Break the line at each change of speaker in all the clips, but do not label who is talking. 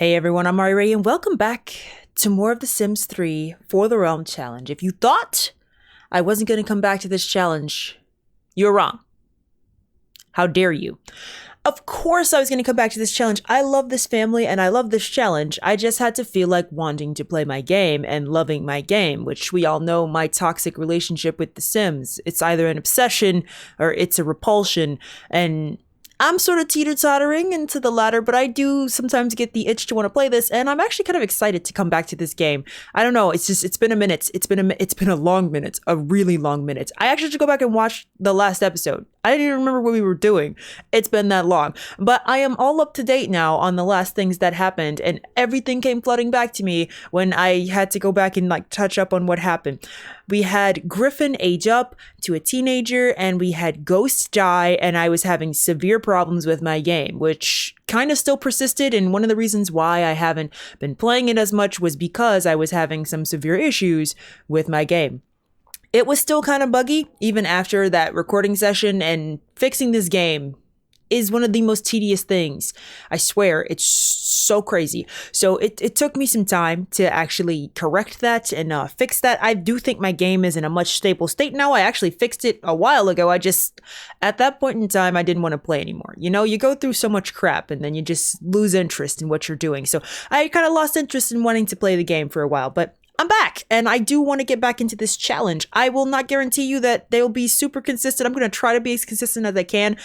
Hey everyone, I'm Ray, and welcome back to more of The Sims 3 For the Realm challenge. If you thought I wasn't going to come back to this challenge, you're wrong. How dare you? Of course I was going to come back to this challenge. I love this family and I love this challenge. I just had to feel like wanting to play my game and loving my game, which we all know my toxic relationship with The Sims. It's either an obsession or it's a repulsion, and I'm sort of teeter-tottering into the latter, but I do sometimes get the itch to want to play this, and I'm actually kind of excited to come back to this game. I don't know, it's been a minute. It's been a long minute, a really long minute. I actually should go back and watch the last episode. I didn't even remember what we were doing. It's been that long. But I am all up to date now on the last things that happened, and everything came flooding back to me when I had to go back and touch up on what happened. We had Griffin age up to a teenager, and we had Ghost die, and I was having severe problems with my game, which kind of still persisted, and one of the reasons why I haven't been playing it as much was because I was having some severe issues with my game. It was still kind of buggy, even after that recording session, and fixing this game is one of the most tedious things. I swear, it's so crazy. So it took me some time to actually correct that and fix that. I do think my game is in a much stable state now. I actually fixed it a while ago. At that point in time, I didn't want to play anymore. You know, you go through so much crap and then you just lose interest in what you're doing. So I kind of lost interest in wanting to play the game for a while, but I'm back, and I do want to get back into this challenge. I will not guarantee you that they'll be super consistent. I'm going to try to be as consistent as I can.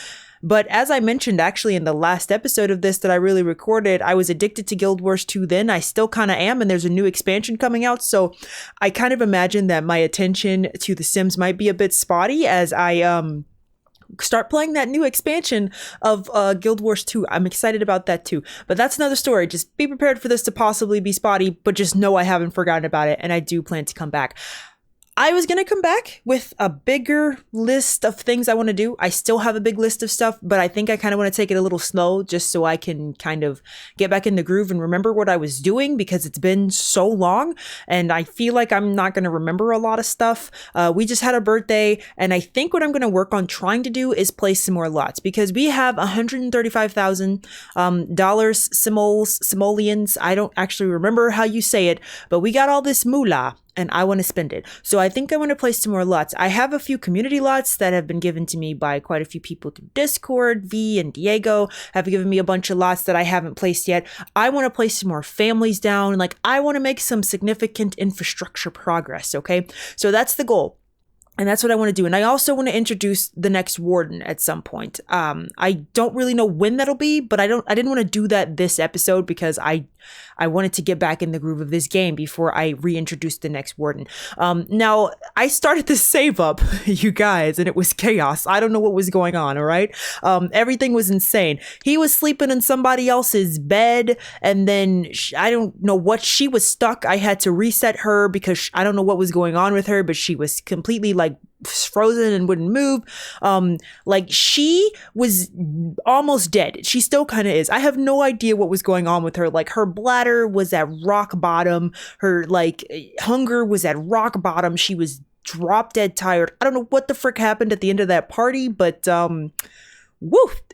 But as I mentioned, actually, in the last episode of this that I really recorded, I was addicted to Guild Wars 2 then. I still kind of am, and there's a new expansion coming out. So I kind of imagine that my attention to The Sims might be a bit spotty as I start playing that new expansion of Guild Wars 2. I'm excited about that too. But that's another story. Just be prepared for this to possibly be spotty, but just know I haven't forgotten about it, and I do plan to come back. I was going to come back with a bigger list of things I want to do. I still have a big list of stuff, but I think I kind of want to take it a little slow just so I can kind of get back in the groove and remember what I was doing, because it's been so long and I feel like I'm not going to remember a lot of stuff. We just had a birthday, and I think what I'm going to work on trying to do is place some more lots, because we have $135,000 simoleons. I don't actually remember how you say it, but we got all this moolah, and I want to spend it. So I think I want to place some more lots. I have a few community lots that have been given to me by quite a few people through Discord. V and Diego have given me a bunch of lots that I haven't placed yet. I want to place some more families down. I want to make some significant infrastructure progress, okay? So that's the goal. And that's what I want to do. And I also want to introduce the next warden at some point. I don't really know when that'll be, but I didn't want to do that this episode because I wanted to get back in the groove of this game before I reintroduced the next warden. Now, I started this save up, you guys, and it was chaos. I don't know what was going on, all right? Everything was insane. He was sleeping in somebody else's bed, and then I don't know what, she was stuck. I had to reset her because I don't know what was going on with her, but she was completely frozen and wouldn't move. She was almost dead. She still kind of is. I have no idea what was going on with her. Her bladder was at rock bottom. Her hunger was at rock bottom. She was drop dead tired. I don't know what the frick happened at the end of that party, but woo,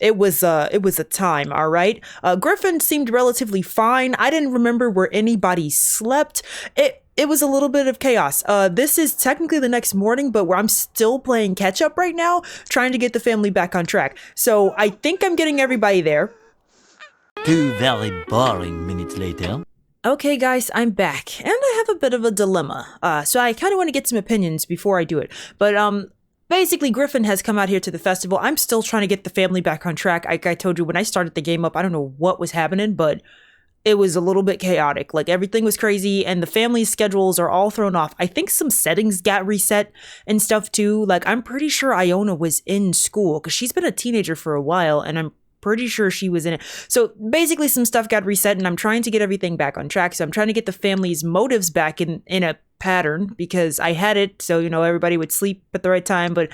it was a time, all right? Griffin seemed relatively fine. I didn't remember where anybody slept. It was a little bit of chaos. This is technically the next morning, but where I'm still playing catch up right now, trying to get the family back on track. So I think I'm getting everybody there.
2 very boring minutes later.
Okay, guys, I'm back, and I have a bit of a dilemma. So I kind of want to get some opinions before I do it. But basically, Griffin has come out here to the festival. I'm still trying to get the family back on track. Like I told you, when I started the game up, I don't know what was happening, but it was a little bit chaotic. Everything was crazy, and the family schedules are all thrown off. I think some settings got reset and stuff too. I'm pretty sure Iona was in school because she's been a teenager for a while, and I'm pretty sure she was in it. So basically some stuff got reset, and I'm trying to get everything back on track. So I'm trying to get the family's motives back in a pattern, because I had it so, everybody would sleep at the right time, but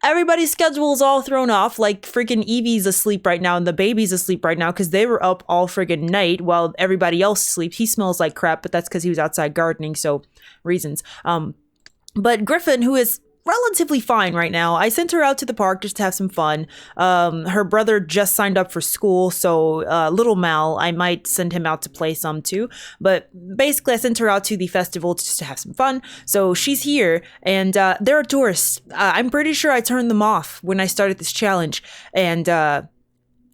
everybody's schedule is all thrown off. Freaking Evie's asleep right now, and the baby's asleep right now because they were up all friggin' night while everybody else sleeps. He smells like crap, but that's because he was outside gardening, so reasons. But Griffin, who is relatively fine right now. I sent her out to the park just to have some fun. Her brother just signed up for school, so little Mal, I might send him out to play some too. But basically, I sent her out to the festival just to have some fun. So she's here, and there are tourists. I'm pretty sure I turned them off when I started this challenge, and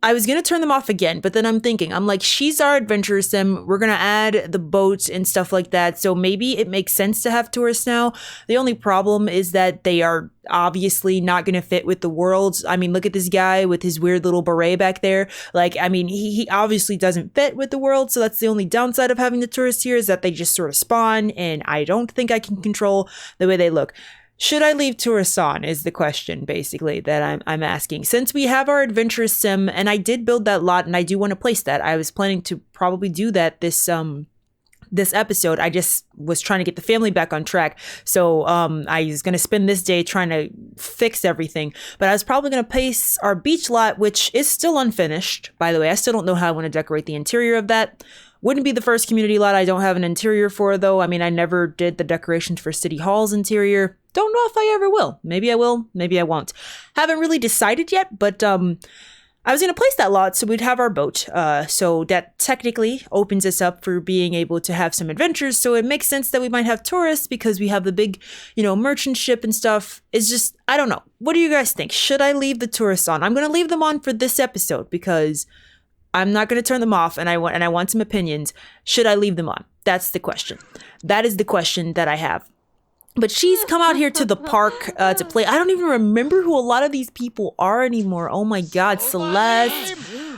I was going to turn them off again, but then I'm like, she's our adventure sim. We're going to add the boats and stuff like that. So maybe it makes sense to have tourists now. The only problem is that they are obviously not going to fit with the worlds. I mean, look at this guy with his weird little beret back there. Like, I mean, he obviously doesn't fit with the world. So that's the only downside of having the tourists here, is that they just sort of spawn, and I don't think I can control the way they look. Should I leave tourists on is the question, basically, that I'm asking. Since we have our adventurous sim, and I did build that lot, and I do want to place that. I was planning to probably do that this episode. I just was trying to get the family back on track. So I was going to spend this day trying to fix everything. But I was probably going to place our beach lot, which is still unfinished, by the way. I still don't know how I want to decorate the interior of that. Wouldn't be the first community lot I don't have an interior for, though. I mean, I never did the decorations for City Hall's interior. Don't know if I ever will. Maybe I will, maybe I won't. Haven't really decided yet, but I was going to place that lot so we'd have our boat. So that technically opens us up for being able to have some adventures. So it makes sense that we might have tourists because we have the big, merchant ship and stuff. It's just, I don't know. What do you guys think? Should I leave the tourists on? I'm going to leave them on for this episode because I'm not going to turn them off, and I want some opinions. Should I leave them on? That's the question. That is the question that I have. But she's come out here to the park to play. I don't even remember who a lot of these people are anymore. Oh my God, Celeste.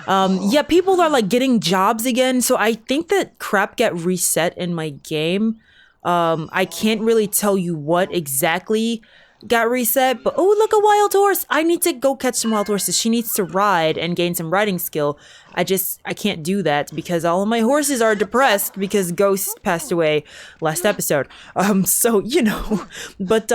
Yeah, people are like getting jobs again. So I think that crap get reset in my game. I can't really tell you what exactly got reset, but oh, look, a wild horse. I need to go catch some wild horses. She needs to ride and gain some riding skill. I can't do that because all of my horses are depressed because Ghost passed away last episode. But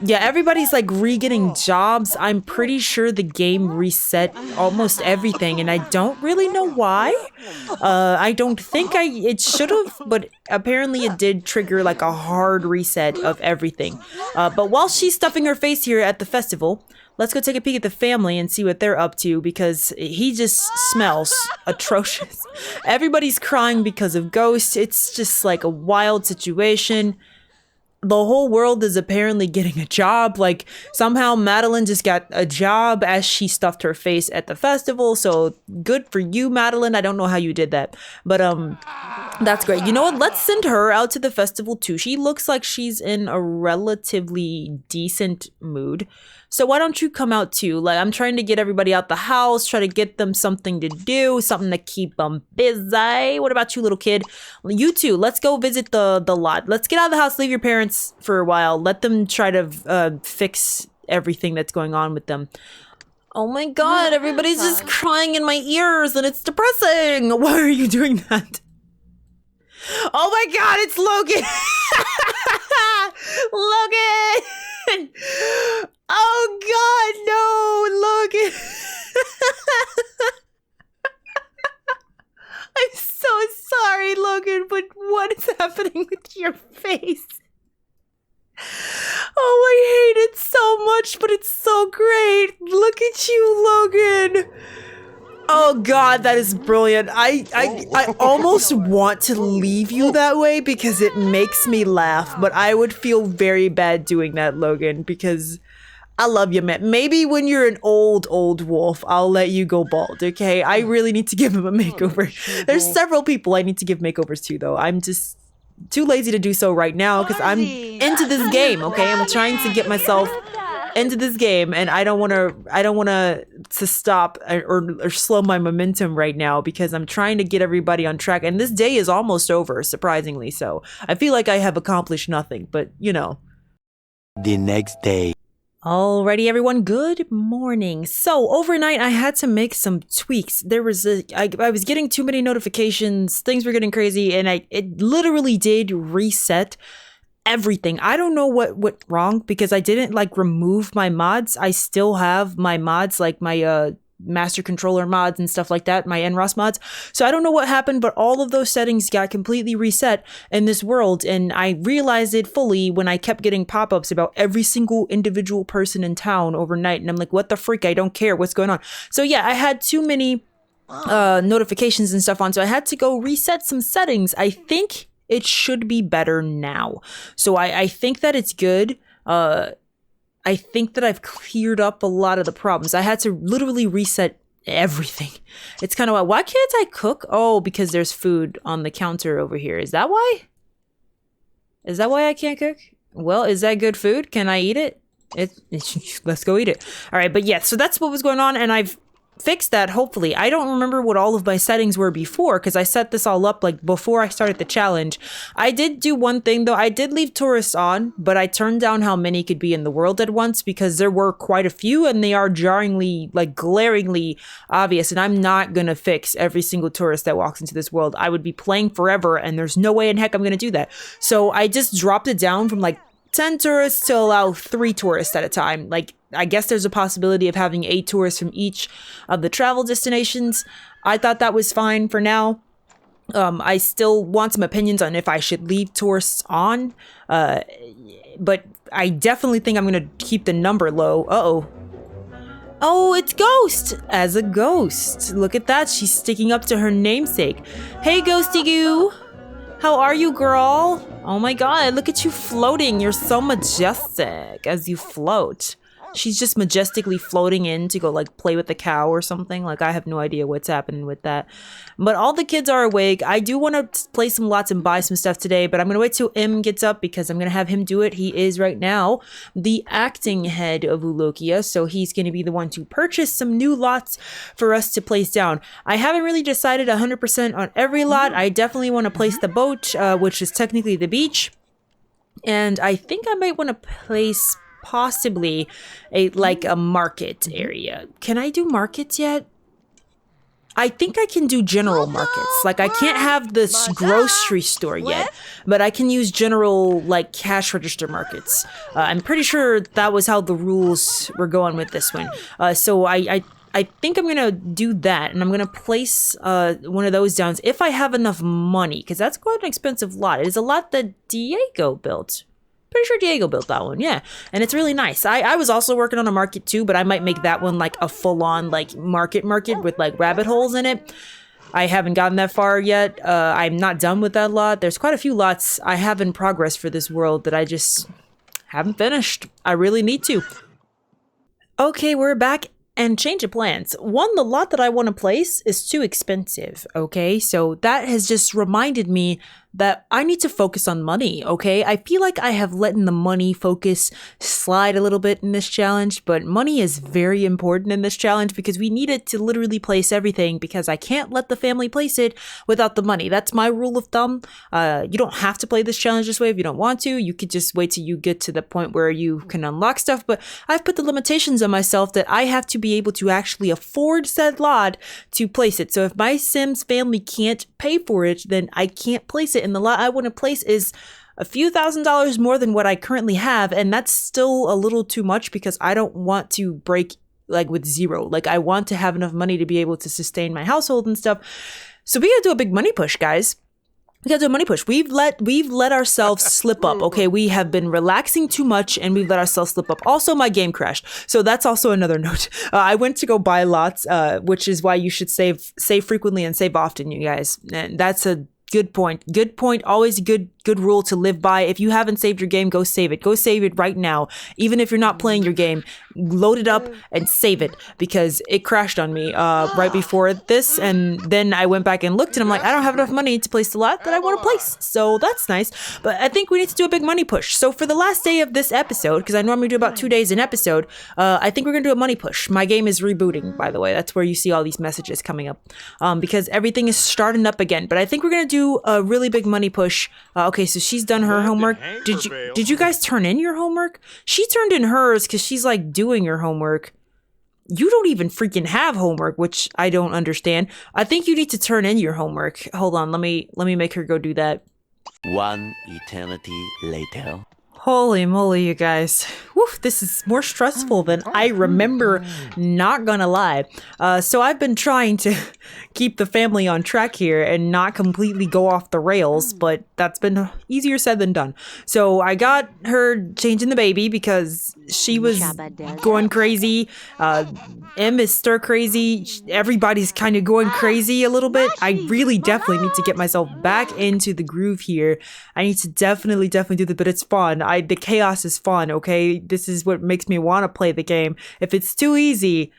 yeah, everybody's like re-getting jobs. I'm pretty sure the game reset almost everything, and I don't really know why. I don't think it should have, but apparently it did trigger like a hard reset of everything. But while she's stuffing her face here at the festival, let's go take a peek at the family and see what they're up to, because he just smells atrocious. Everybody's crying because of Ghost. It's just like a wild situation. The whole world is apparently getting a job. Like, somehow Madeline just got a job as she stuffed her face at the festival. So good for you, Madeline. I don't know how you did that, but that's great. You know what? Let's send her out to the festival too. She looks like she's in a relatively decent mood. So why don't you come out too? Like, I'm trying to get everybody out the house, try to get them something to do, something to keep them busy. What about you, little kid? You too. Let's go visit the lot. Let's get out of the house, leave your parents for a while. Let them try to fix everything that's going on with them. Oh my God, everybody's just crying in my ears and it's depressing. Why are you doing that? Oh my God, it's Logan. Logan. Oh God, no, Logan. I'm so sorry, Logan, but what is happening with your face? Oh, I hate it so much, but it's so great. Look at you, Logan. Oh God, that is brilliant. I almost want to leave you that way because it makes me laugh, but I would feel very bad doing that, Logan, because I love you, man. Maybe when you're an old wolf, I'll let you go bald, okay? I really need to give him a makeover. There's several people I need to give makeovers to, though. I'm just too lazy to do so right now because I'm into this game, okay? I'm trying to get myself into this game, and I don't want to stop or slow my momentum right now because I'm trying to get everybody on track, and this day is almost over, surprisingly. So I feel like I have accomplished nothing, but
The next day.
Alrighty, everyone, good morning. So overnight I had to make some tweaks. I was getting too many notifications, things were getting crazy, and it literally did reset everything. I don't know what went wrong because I didn't remove my mods. I still have my mods, like my master controller mods and stuff like that, my NROS mods. So I don't know what happened, but all of those settings got completely reset in this world. And I realized it fully when I kept getting pop-ups about every single individual person in town overnight. And I'm like, what the freak? I don't care what's going on. So yeah, I had too many notifications and stuff on. So I had to go reset some settings. I think it should be better now. So I think that it's good. I think that I've cleared up a lot of the problems. I had to literally reset everything. It's kind of why can't I cook? Oh, because there's food on the counter over here. Is that why? Is that why I can't cook? Well, is that good food? Can I eat it? Let's go eat it. All right, but yeah, so that's what was going on, and I've fix that, hopefully. I don't remember what all of my settings were before because I set this all up like before I started the challenge. I did do one thing though. I did leave tourists on, but I turned down how many could be in the world at once because there were quite a few and they are jarringly, like glaringly obvious, and I'm not gonna fix every single tourist that walks into this world. I would be playing forever and there's no way in heck I'm gonna do that. So I just dropped it down from like 10 tourists to allow 3 tourists at a time. Like, I guess there's a possibility of having 8 tourists from each of the travel destinations. I thought that was fine for now. I still want some opinions on if I should leave tourists on. But I definitely think I'm going to keep the number low. Uh-oh. Oh, it's Ghost! As a ghost. Look at that. She's sticking up to her namesake. Hey, Ghosty Goo! How are you, girl? Oh my god, look at you floating. You're so majestic as you float. She's just majestically floating in to go like play with the cow or something. Like, I have no idea what's happening with that. But all the kids are awake. I do want to play some lots and buy some stuff today, but I'm going to wait till M gets up because I'm going to have him do it. He is right now the acting head of Ulokia, so he's going to be the one to purchase some new lots for us to place down. I haven't really decided 100% on every lot. I definitely want to place the boat, which is technically the beach. And I think I might want to place possibly a market area. Can I do markets yet? I think I can do general markets. Like, I can't have this grocery store yet, but I can use general like cash register markets. I'm pretty sure that was how the rules were going with this one. So I think I'm gonna do that, and I'm gonna place one of those down if I have enough money, because that's quite an expensive lot. It is a lot that Diego built. Pretty sure Diego built that one, yeah. And it's really nice. I was also working on a market too, but I might make that one like a full-on like market with like rabbit holes in it. I haven't gotten that far yet. I'm not done with that lot. There's quite a few lots I have in progress for this world that I just haven't finished. I really need to. Okay, we're back. And change of plans. One, the lot that I want to place is too expensive, okay? So that has just reminded me that I need to focus on money, okay? I feel like I have let the money focus slide a little bit in this challenge, but money is very important in this challenge because we need it to literally place everything, because I can't let the family place it without the money. That's my rule of thumb. You don't have to play this challenge this way if you don't want to. You could just wait till you get to the point where you can unlock stuff, but I've put the limitations on myself that I have to be able to actually afford said lot to place it. So if my Sims family can't pay for it, then I can't place it. And the lot I want to place is a few $1,000s more than what I currently have. And that's still a little too much because I don't want to break like with zero. Like, I want to have enough money to be able to sustain my household and stuff. So we gotta do a big money push, guys. We gotta do a money push. We've let ourselves slip up. Okay, we have been relaxing too much and we've let ourselves slip up. Also, my game crashed, so that's also another note. I went to go buy lots, which is why you should save frequently and save often, you guys. And that's a good point. Good point. Always a good rule to live by. If you haven't saved your game, go save it. Go save it right now. Even if you're not playing your game, load it up and save it, because it crashed on me right before this, and then I went back and looked and I'm like, I don't have enough money to place the lot that I want to place. So that's nice. But I think we need to do a big money push. So for the last day of this episode, because I normally do about 2 days an episode, I think we're gonna do a money push. My game is rebooting, by the way. That's where you see all these messages coming up, because everything is starting up again. But I think we're gonna do a really big money push. Okay, so she's done her homework. Did you guys turn in your homework? She turned in hers because she's like doing her homework. You don't even freaking have homework, which I don't understand. I think you need to turn in your homework. Hold on, let me make her go do that.
One eternity later.
Holy moly, you guys. Woof, this is more stressful than I remember, not gonna lie. So I've been trying to keep the family on track here and not completely go off the rails, but that's been easier said than done. So I got her changing the baby because she was going crazy. M is stir crazy. Everybody's kind of going crazy a little bit. I really definitely need to get myself back into the groove here. I need to definitely do this, but it's fun. The chaos is fun, okay? This is what makes me want to play the game. If it's too easy,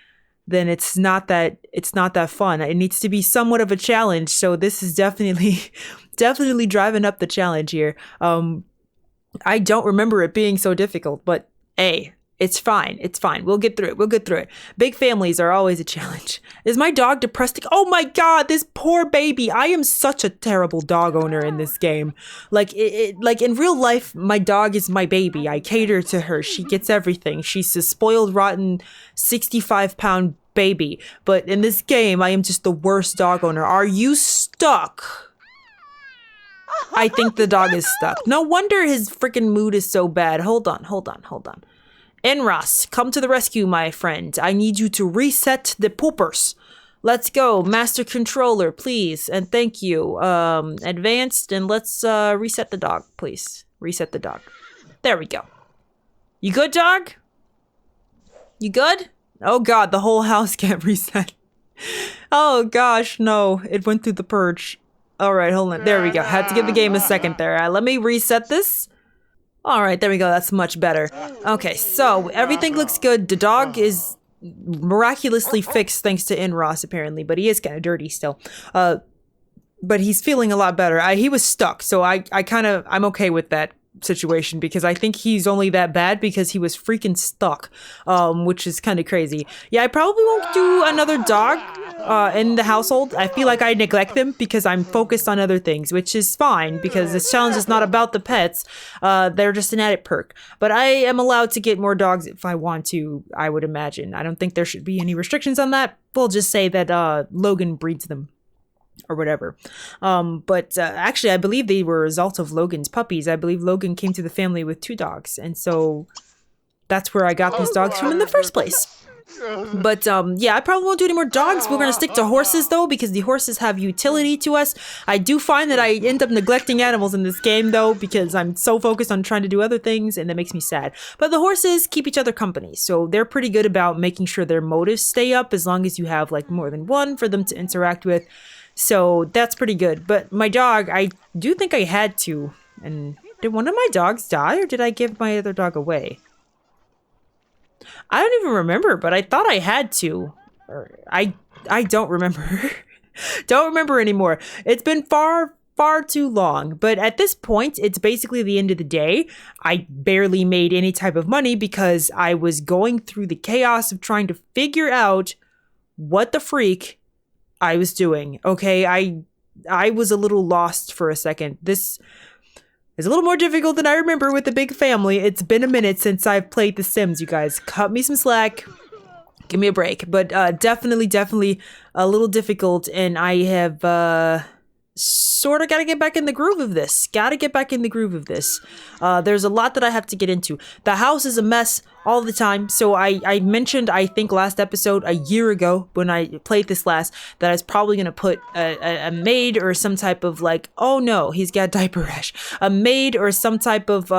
then it's not that fun. It needs to be somewhat of a challenge. So this is definitely driving up the challenge here. I don't remember it being so difficult, but hey, it's fine. It's fine. We'll get through it. Big families are always a challenge. Is my dog depressed? Oh my god, this poor baby. I am such a terrible dog owner in this game. Like like in real life, my dog is my baby. I cater to her. She gets everything. She's a spoiled, rotten 65-pound baby. But in this game, I am just the worst dog owner. Are you stuck? I think the dog is stuck. No wonder his freaking mood is so bad. Hold on. Enros, come to the rescue, my friend. I need you to reset the poopers. Let's go, Master Controller, please, and thank you. Advanced, and let's reset the dog, please. Reset the dog. There we go. You good, dog? You good? Oh god, the whole house can't reset. Oh gosh, no. It went through the purge. Alright, hold on. There we go. Had to give the game a second there. Let me reset this. Alright, there we go. That's much better. Okay, so everything looks good. The dog is miraculously fixed thanks to Inros, apparently, but he is kind of dirty still. But he's feeling a lot better. He was stuck, so I'm okay with that situation because I think he's only that bad because he was freaking stuck, which is kind of crazy. Yeah, I probably won't do another dog in the household. I feel like I neglect them because I'm focused on other things, which is fine because this challenge is not about the pets. They're just an added perk. But I am allowed to get more dogs if I want to, I would imagine. I don't think there should be any restrictions on that. We'll just say that Logan breeds them. Or whatever. But actually, I believe they were a result of Logan's puppies. I believe Logan came to the family with 2 dogs. And so that's where I got these dogs from in the first place. But yeah, I probably won't do any more dogs. We're going to stick to horses, though, because the horses have utility to us. I do find that I end up neglecting animals in this game, though, because I'm so focused on trying to do other things, and that makes me sad. But the horses keep each other company, so they're pretty good about making sure their motives stay up as long as you have, like, more than one for them to interact with. So that's pretty good. But my dog, I do think I had to. And did one of my dogs die or did I give my other dog away? I don't even remember, but I thought I had to. I don't remember. Don't remember anymore. It's been far too long. But at this point, it's basically the end of the day. I barely made any type of money because I was going through the chaos of trying to figure out what the freak I was doing. Okay, I was a little lost for a second. This is a little more difficult than I remember with the big family. It's been a minute since I've played The Sims, you guys. Cut me some slack. Give me a break. But definitely a little difficult, and I have sort of got to get back in the groove of this. There's a lot that I have to get into. The house is a mess all the time. So I mentioned, I think last episode, a year ago when I played this last, that I was probably going to put a maid or some type of like, oh no, he's got diaper rash. A maid or some type of,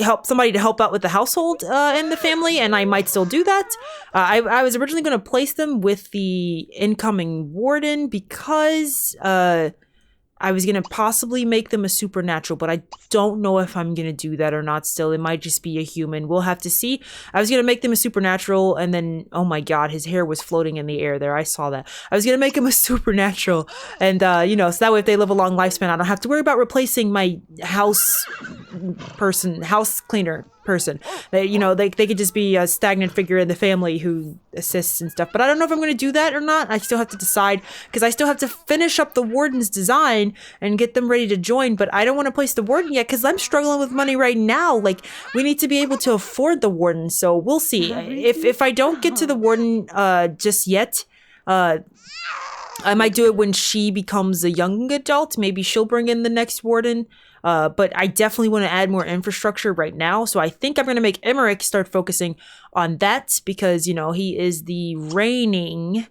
help somebody to help out with the household in the family, and I might still do that. I was originally going to place them with the incoming warden because I was going to possibly make them a supernatural, but I don't know if I'm going to do that or not still. It might just be a human. We'll have to see. I was going to make them a supernatural, and then, oh my god, his hair was floating in the air there. I saw that. I was going to make him a supernatural, and, so that way if they live a long lifespan, I don't have to worry about replacing my house cleaner person. They could just be a stagnant figure in the family who assists and stuff. But I don't know if I'm going to do that or not. I still have to decide because I still have to finish up the warden's design and get them ready to join. But I don't want to place the warden yet because I'm struggling with money right now. Like, we need to be able to afford the warden. So we'll see. If I don't get to the warden just yet, I might do it when she becomes a young adult. Maybe she'll bring in the next warden. But I definitely want to add more infrastructure right now. So I think I'm going to make Emmerich start focusing on that because, you know, he is the reigning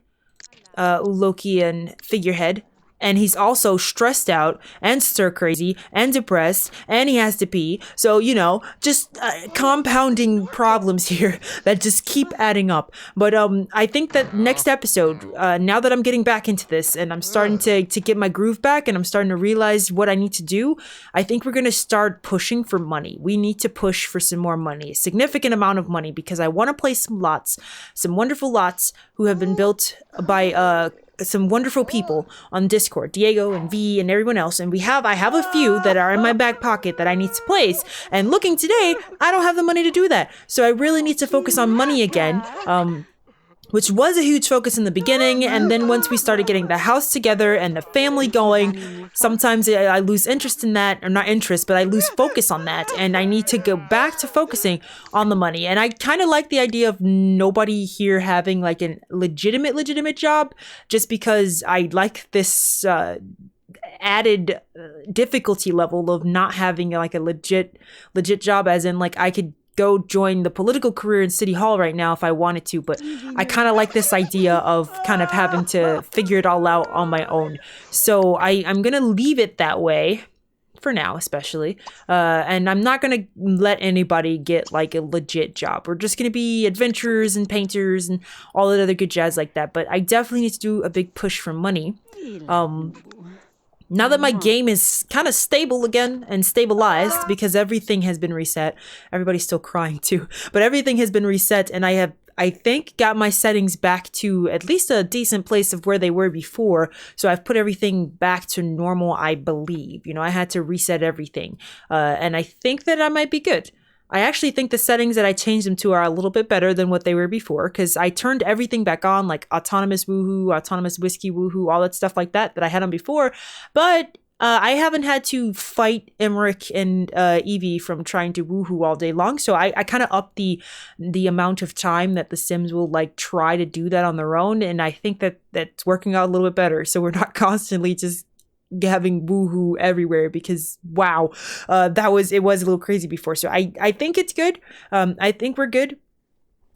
Ulokian figurehead. And he's also stressed out and stir crazy and depressed and he has to pee. So, you know, just compounding problems here that just keep adding up. But I think that next episode, now that I'm getting back into this and I'm starting to get my groove back and I'm starting to realize what I need to do, I think we're going to start pushing for money. We need to push for some more money, a significant amount of money, because I want to play some lots, some wonderful lots who have been built by some wonderful people on Discord, Diego and V and everyone else. And I have a few that are in my back pocket that I need to place. And looking today, I don't have the money to do that. So I really need to focus on money again. Which was a huge focus in the beginning, and then once we started getting the house together and the family going, sometimes I lose interest in that, or not interest, but I lose focus on that, and I need to go back to focusing on the money. And I kind of like the idea of nobody here having like a legitimate job, just because I like this added difficulty level of not having like a legit job, as in like I could go join the political career in City Hall right now if I wanted to, but I kind of like this idea of kind of having to figure it all out on my own. So I'm gonna leave it that way for now, especially, and I'm not gonna let anybody get like a legit job. We're just gonna be adventurers and painters and all that other good jazz like that. But I definitely need to do a big push for money. Now that my game is kind of stable again and stabilized because everything has been reset. Everybody's still crying too, but everything has been reset and I think got my settings back to at least a decent place of where they were before. So I've put everything back to normal, I believe. You know, I had to reset everything. And I think that I might be good. I actually think the settings that I changed them to are a little bit better than what they were before, because I turned everything back on, like autonomous woohoo, autonomous whiskey woohoo, all that stuff like that I had on before. But I haven't had to fight Emmerich and Evie from trying to woohoo all day long. So I kind of upped the amount of time that the Sims will like try to do that on their own. And I think that that's working out a little bit better. So we're not constantly just having woohoo everywhere, because wow, it was a little crazy before. So I think it's good. I think we're good.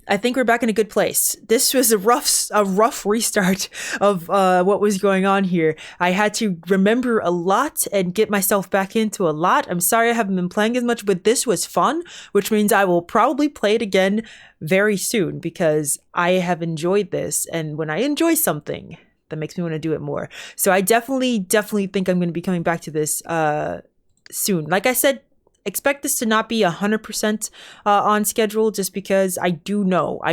I think we're back in a good place. This was a rough restart of what was going on here. I had to remember a lot and get myself back into a lot. I'm sorry I haven't been playing as much, but this was fun, which means I will probably play it again very soon, because I have enjoyed this, and when I enjoy something, that makes me want to do it more. So I definitely think I'm going to be coming back to this soon. Like I said, expect this to not be 100% on schedule, just because I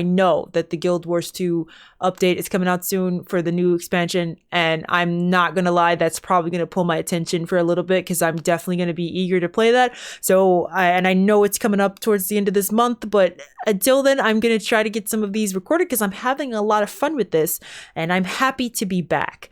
know that the Guild Wars 2 update is coming out soon for the new expansion, and I'm not gonna lie, that's probably gonna pull my attention for a little bit, because I'm definitely gonna be eager to play that. So I know it's coming up towards the end of this month, but until then, I'm gonna try to get some of these recorded, because I'm having a lot of fun with this, and I'm happy to be back.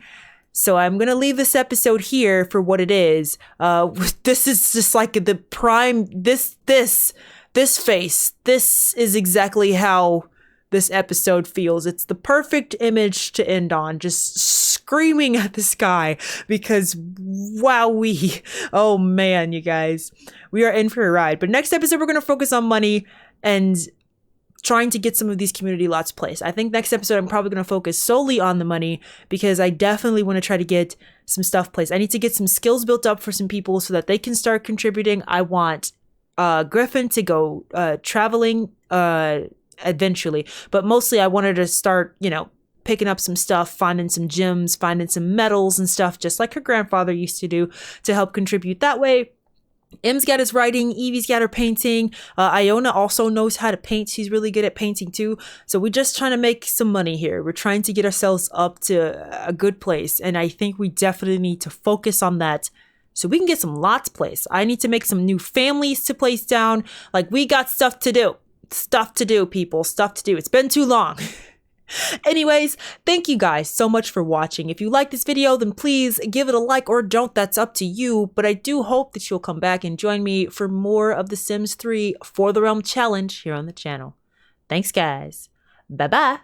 So I'm going to leave this episode here for what it is. This is just like the prime, this face. This is exactly how this episode feels. It's the perfect image to end on, just screaming at the sky, because wowee. Oh man, you guys, we are in for a ride. But next episode, we're going to focus on money and trying to get some of these community lots placed. I think next episode I'm probably going to focus solely on the money, because I definitely want to try to get some stuff placed. I need to get some skills built up for some people so that they can start contributing. I want Griffin to go traveling eventually, but mostly I wanted to start, picking up some stuff, finding some gems, finding some metals and stuff, just like her grandfather used to do, to help contribute that way. M's got his writing, Evie's got her painting, Iona also knows how to paint. She's really good at painting too. So we're just trying to make some money here. We're trying to get ourselves up to a good place, and I think we definitely need to focus on that so we can get some lots placed. I need to make some new families to place down. Like, we got stuff to do. Stuff to do, people. Stuff to do. It's been too long. Anyways, thank you guys so much for watching. If you like this video, then please give it a like, or don't. That's up to you. But I do hope that you'll come back and join me for more of the Sims 3 For the Realm challenge here on the channel. Thanks, guys. Bye-bye.